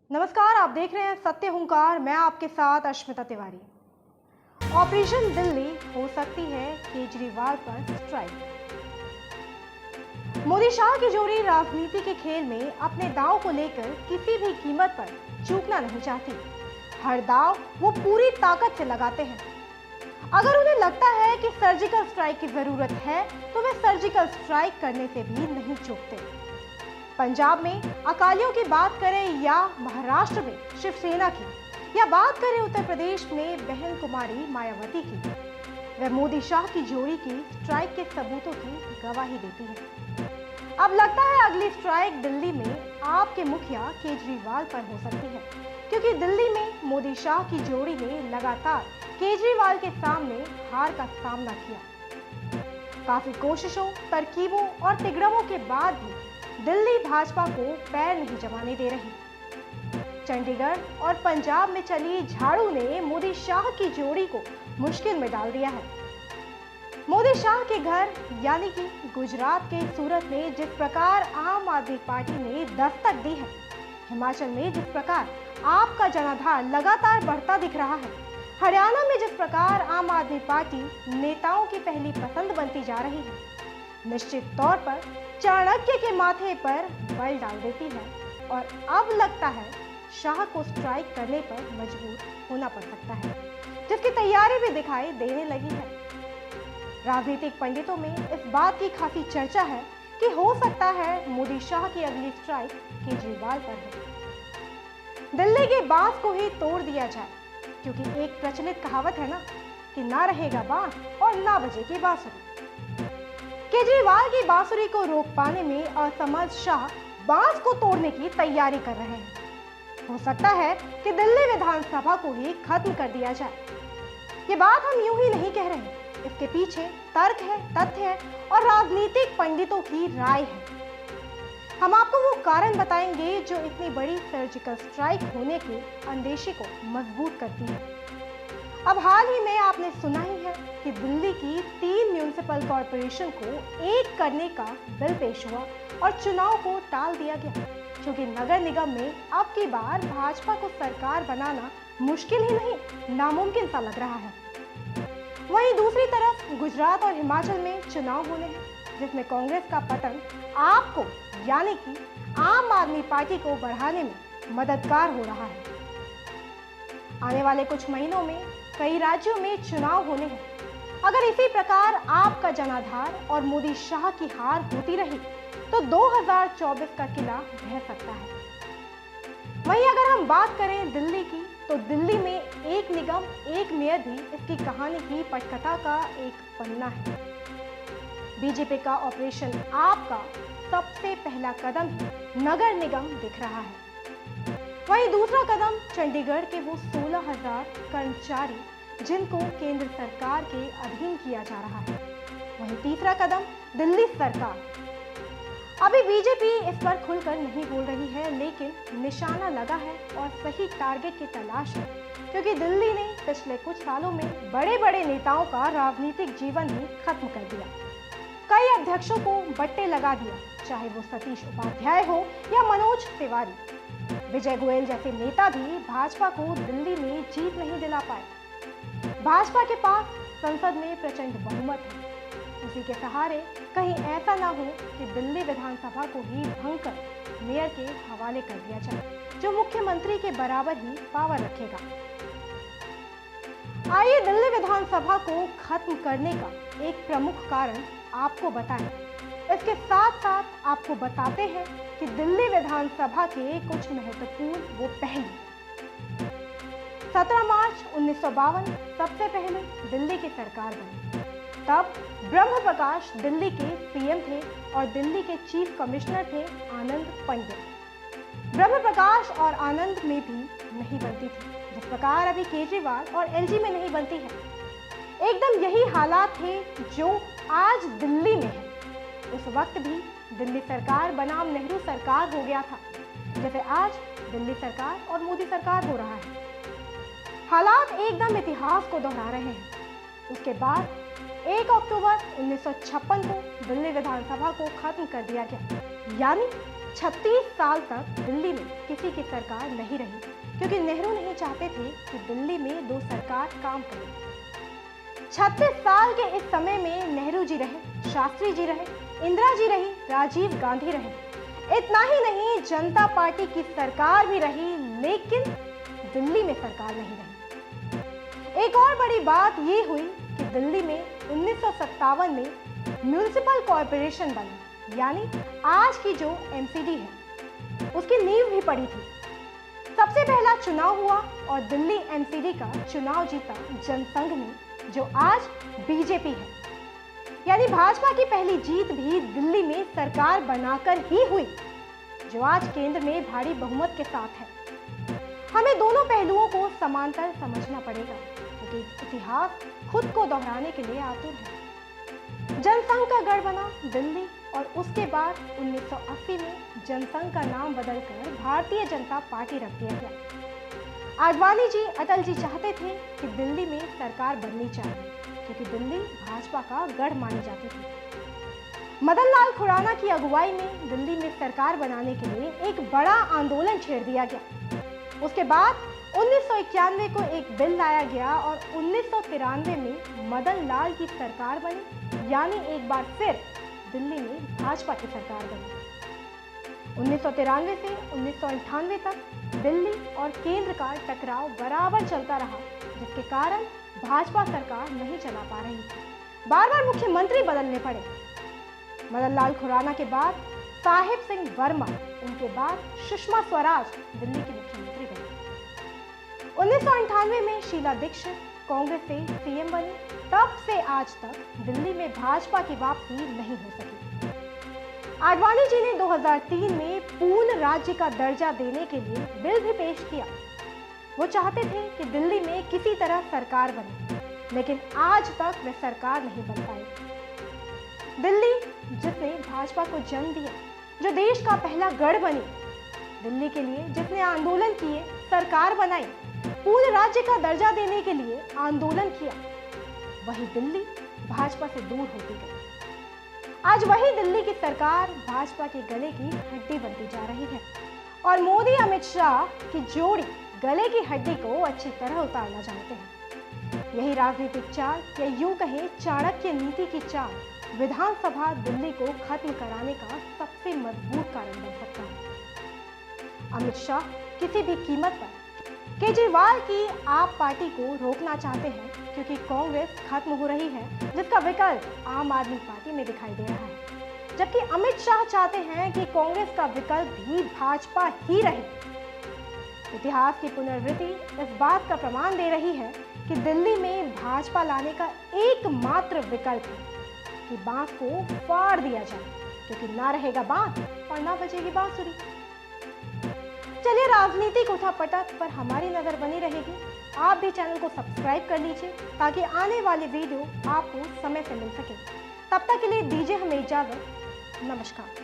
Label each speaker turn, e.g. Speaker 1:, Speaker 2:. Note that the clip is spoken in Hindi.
Speaker 1: नमस्कार, आप देख रहे हैं सत्य हुंकार। मैं आपके साथ अश्मिता तिवारी। ऑपरेशन दिल्ली हो सकती है केजरीवाल पर स्ट्राइक। मोदी शाह की जोड़ी राजनीति के खेल में अपने दांव को लेकर किसी भी कीमत पर चूकना नहीं चाहती। हर दांव वो पूरी ताकत से लगाते हैं। अगर उन्हें लगता है कि सर्जिकल स्ट्राइक की जरूरत है तो वे सर्जिकल स्ट्राइक करने से भी नहीं चूकते। पंजाब में अकालियों की बात करें या महाराष्ट्र में शिवसेना की, या बात करें उत्तर प्रदेश में बहन कुमारी मायावती की, वह मोदी शाह की जोड़ी की स्ट्राइक के सबूतों की गवाही देती है। अब लगता है अगली स्ट्राइक दिल्ली में आपके मुखिया केजरीवाल पर हो सकती है, क्योंकि दिल्ली में मोदी शाह की जोड़ी ने लगातार केजरीवाल के सामने हार का सामना किया। काफी कोशिशों, तरकीबों और तिगड़मों के बाद भी दिल्ली भाजपा को पैर नहीं जमाने दे रही। चंडीगढ़ और पंजाब में चली झाड़ू ने मोदी शाह की जोड़ी को मुश्किल में डाल दिया है। मोदी शाह के घर यानी कि गुजरात के सूरत में जिस प्रकार आम आदमी पार्टी ने दस्तक दी है, हिमाचल में जिस प्रकार आपका जनाधार लगातार बढ़ता दिख रहा है, हरियाणा में जिस प्रकार आम आदमी पार्टी नेताओं की पहली पसंद बनती जा रही है, निश्चित तौर पर चाणक्य के माथे पर बल डाल देती है। और अब लगता है शाह को स्ट्राइक करने पर मजबूर होना पड़ सकता है, जिसकी तैयारी भी दिखाई देने लगी है। राजनीतिक पंडितों में इस बात की खासी चर्चा है कि हो सकता है मोदी शाह की अगली स्ट्राइक केजरीवाल पर हो। दिल्ली के बांस को ही तोड़ दिया जाए, क्योंकि एक प्रचलित कहावत है ना कि ना रहेगा बांस और ना बजेगी बांसुरी। केजरीवाल की बांसुरी को रोक पाने में असमर्थ शाह बांस को तोड़ने की तैयारी कर रहे हैं। हो सकता है कि दिल्ली विधानसभा को ही खत्म कर दिया जाए। ये बात हम यूं ही नहीं कह रहे, इसके पीछे तर्क है, तथ्य है और राजनीतिक पंडितों की राय है। हम आपको वो कारण बताएंगे जो इतनी बड़ी सर्जिकल स्ट्राइक होने के अंदेशे को मजबूत करती है। अब हाल ही में आपने सुना ही है कि दिल्ली की 3 म्यूनिसिपल कॉरपोरेशन को एक करने का बिल पेश हुआ और चुनाव को टाल दिया गया, क्योंकि नगर निगम में अब की बार भाजपा को सरकार बनाना मुश्किल ही नहीं, नामुमकिन सा लग रहा है। वहीं दूसरी तरफ गुजरात और हिमाचल में चुनाव होने हैं, जिसमें कांग्रेस का पतन आपको यानी कि आम आदमी पार्टी को बढ़ाने में मददगार हो रहा है। आने वाले कुछ महीनों में कई राज्यों में चुनाव होने हैं। अगर इसी प्रकार आपका जनाधार और मोदी शाह की हार होती रही तो 2024 का किला ढह सकता है। वहीं अगर हम बात करें दिल्ली की, तो दिल्ली में एक निगम एक मेयर भी इसकी कहानी की पटकथा का एक पन्ना है। बीजेपी का ऑपरेशन आपका सबसे पहला कदम ही नगर निगम दिख रहा है। वहीं दूसरा कदम चंडीगढ़ के वो 16,000 कर्मचारी जिनको केंद्र सरकार के अधीन किया जा रहा है। वहीं तीसरा कदम दिल्ली सरकार। अभी बीजेपी इस पर खुलकर नहीं बोल रही है, लेकिन निशाना लगा है और सही टारगेट की तलाश है, क्योंकि दिल्ली ने पिछले कुछ सालों में बड़े बड़े नेताओं का राजनीतिक जीवन ही खत्म कर दिया। कई अध्यक्षों को बट्टे लगा दिया, चाहे वो सतीश उपाध्याय हो या मनोज तिवारी। विजय गोयल जैसे नेता भी भाजपा को दिल्ली में जीत नहीं दिला पाए। भाजपा के पास संसद में प्रचंड बहुमत है। उसी के सहारे कहीं ऐसा ना हो कि दिल्ली विधानसभा को ही भंग कर मेयर के हवाले कर दिया जाए, जो मुख्यमंत्री के बराबर ही पावर रखेगा। आइए दिल्ली विधानसभा को खत्म करने का एक प्रमुख कारण आपको बताएं। इसके साथ साथ आपको बताते हैं कि दिल्ली विधानसभा के कुछ महत्वपूर्ण वो पहलू। 17 मार्च 1952 सबसे पहले दिल्ली की सरकार बनी। तब ब्रह्म प्रकाश दिल्ली के सीएम थे और दिल्ली के चीफ कमिश्नर थे आनंद पंडित। ब्रह्म प्रकाश और आनंद में भी नहीं बनती थी, जिस प्रकार अभी केजरीवाल और एलजी में नहीं बनती है। एकदम यही हालात थे जो आज दिल्ली में है। उस वक्त भी दिल्ली सरकार बनाम नेहरू सरकार हो गया था, जैसे आज दिल्ली सरकार और मोदी सरकार हो रहा है। हालात एकदम इतिहास को दोहरा रहे हैं। उसके बाद 1 अक्टूबर 1956 को दिल्ली विधानसभा को खत्म कर दिया गया, यानी 36 साल तक दिल्ली में किसी की सरकार नहीं रही, क्योंकि नेहरू नहीं चाहते थे कि दिल्ली में दो सरकार काम करे। 36 साल के इस समय में नेहरू जी रहे, शास्त्री जी रहे, इंदिरा जी रही, राजीव गांधी रहे। इतना ही नहीं, जनता पार्टी की सरकार भी रही, लेकिन दिल्ली में सरकार नहीं रही। एक और बड़ी बात ये हुई कि दिल्ली में 1957 में म्युनिसिपल कॉर्पोरेशन बनी, यानी आज की जो एमसीडी है उसकी नींव भी पड़ी थी। सबसे पहला चुनाव हुआ और दिल्ली एमसीडी का चुनाव जीता जनसंघ ने, जो आज बीजेपी है। यानी भाजपा की पहली जीत भी दिल्ली में सरकार बनाकर ही हुई, जो आज केंद्र में भारी बहुमत के साथ है। हमें दोनों पहलुओं को समांतर समझना पड़ेगा, क्योंकि इतिहास खुद को दोहराने के लिए आतुर है। जनसंघ का गढ़ बना दिल्ली, और उसके बाद 1980 में जनसंघ का नाम बदलकर भारतीय जनता पार्टी रख दिया गया। आडवाणी जी, अटल जी चाहते थे कि दिल्ली में सरकार बननी चाहिए, क्योंकि दिल्ली भाजपा का गढ़ मानी जाती थी। मदन लाल खुराना की अगुवाई में दिल्ली में सरकार बनाने के लिए एक बड़ा आंदोलन छेड़ दिया गया। उसके बाद 1991 को एक बिल लाया गया और 1993 में मदन लाल की सरकार बनी, यानी एक बार फिर दिल्ली में भाजपा की सरकार बनी। 1993 से 1998 तक दिल्ली और केंद्र का टकराव बराबर चलता रहा, जिसके कारण भाजपा सरकार नहीं चला पा रही थी। बार बार मुख्यमंत्री बदलने पड़े। मदन लाल खुराना के बाद साहिब सिंह वर्मा, उनके बाद सुषमा स्वराज दिल्ली की मुख्यमंत्री बनी। 1998 में शीला दीक्षित कांग्रेस से सीएम बनी। तब से आज तक दिल्ली में भाजपा की वापसी नहीं हो सकी। आडवाणी जी ने 2003 में पूर्ण राज्य का दर्जा देने के लिए बिल भी पेश किया। वो चाहते थे कि दिल्ली में किसी तरह सरकार बने, लेकिन आज तक वह सरकार नहीं बन पाई। दिल्ली, जिसने भाजपा को जन्म दिया, जो देश का पहला गढ़ बनी, दिल्ली के लिए जिसने आंदोलन किए, सरकार बनाई, पूर्ण राज्य का दर्जा देने के लिए आंदोलन किया, वही दिल्ली भाजपा से दूर होती गई। आज वही दिल्ली की सरकार भाजपा के गले की हड्डी बनती जा रही है, और मोदी अमित शाह की जोड़ी गले की हड्डी को अच्छी तरह उतारना जानते हैं। यही राजनीतिक चाल, या यूं कहें चाणक्य नीति की चाल, विधानसभा दिल्ली को खत्म कराने का सबसे मजबूत कारण बन सकता है। अमित शाह किसी भी कीमत पर केजरीवाल की आप पार्टी को रोकना चाहते हैं, क्योंकि कांग्रेस खत्म हो रही है, जिसका विकल्प आम आदमी पार्टी में दिखाई दे रहा है। जबकि अमित शाह चाहते हैं कि कांग्रेस का विकल्प भी भाजपा ही रहे। इतिहास की पुनरावृत्ति इस बात का प्रमाण दे रही है कि दिल्ली में भाजपा लाने का एकमात्र विकल्प है कि बांस को फाड़ दिया जाए, क्योंकि ना रहेगा बांस और ना बजेगी बांसुरी। चलिए, राजनीतिक उठापटक पर हमारी नजर बनी रहेगी। आप भी चैनल को सब्सक्राइब कर लीजिए, ताकि आने वाली वीडियो आपको समय से मिल सके। तब तक के लिए दीजिए हमें इजाजत। नमस्कार।